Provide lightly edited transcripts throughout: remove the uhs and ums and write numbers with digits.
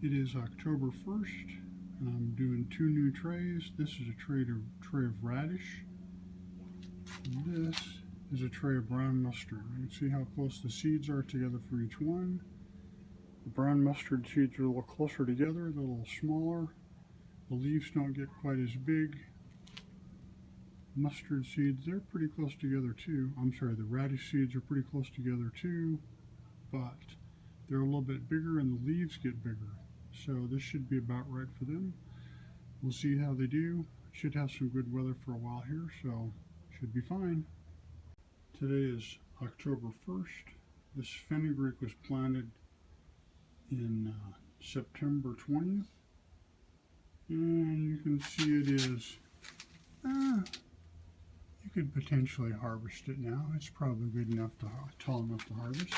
It is October 1st, and I'm doing 2 new trays. This is a tray of radish. And this is a tray of brown mustard. You can see how close the seeds are together for each one. The brown mustard seeds are a little closer together, they're a little smaller. The leaves don't get quite as big. Mustard seeds, they're pretty close together too. I'm sorry, the radish seeds are pretty close together too, but they're a little bit bigger and the leaves get bigger. So this should be about right for them. We'll see how they do. Should have some good weather for a while here, so should be fine. Today is October 1st. This fenugreek was planted in September 20th. And you can see it is, you could potentially harvest it now. It's probably good enough tall enough to harvest.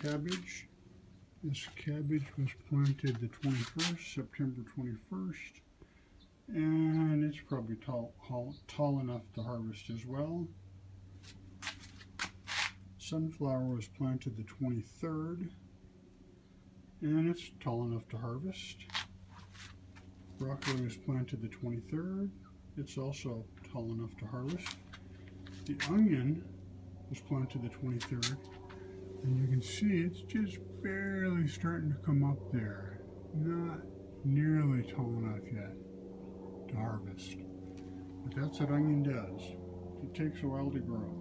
Cabbage. This cabbage was planted the 21st, September 21st, and it's probably tall enough to harvest as well. Sunflower was planted the 23rd, and it's tall enough to harvest. Broccoli was planted the 23rd. It's also tall enough to harvest. The onion was planted the 23rd. And you can see it's just barely starting to come up there. Not nearly tall enough yet to harvest. But that's what onion does. It takes a while to grow.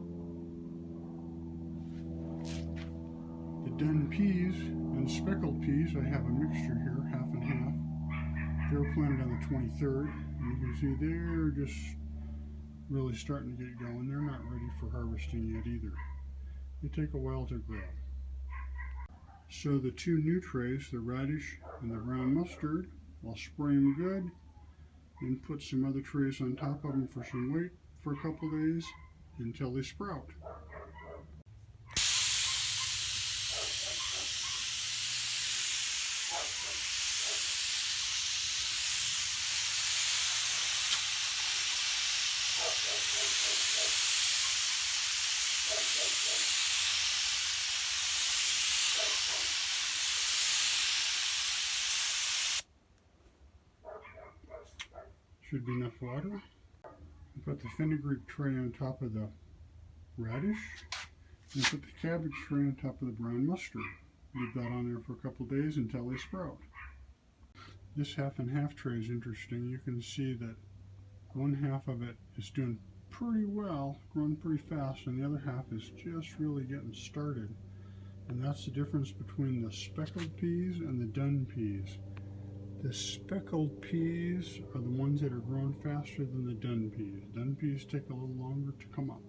The dun peas and speckled peas, I have a mixture here, half and half. They were planted on the 23rd. And you can see they're just really starting to get going. They're not ready for harvesting yet either. They take a while to grow. So the 2 new trays, the radish and the brown mustard, I'll spray them good and put some other trays on top of them for some weight for a couple days until they sprout. Should be enough water. Put the fenugreek tray on top of the radish, and put the cabbage tray on top of the brown mustard. Leave that on there for a couple days until they sprout. This half and half tray is interesting. You can see that one half of it is doing pretty well, growing pretty fast, and the other half is just really getting started. And that's the difference between the speckled peas and the dun peas. The speckled peas are the ones that are growing faster than the dun peas. Dun peas take a little longer to come up.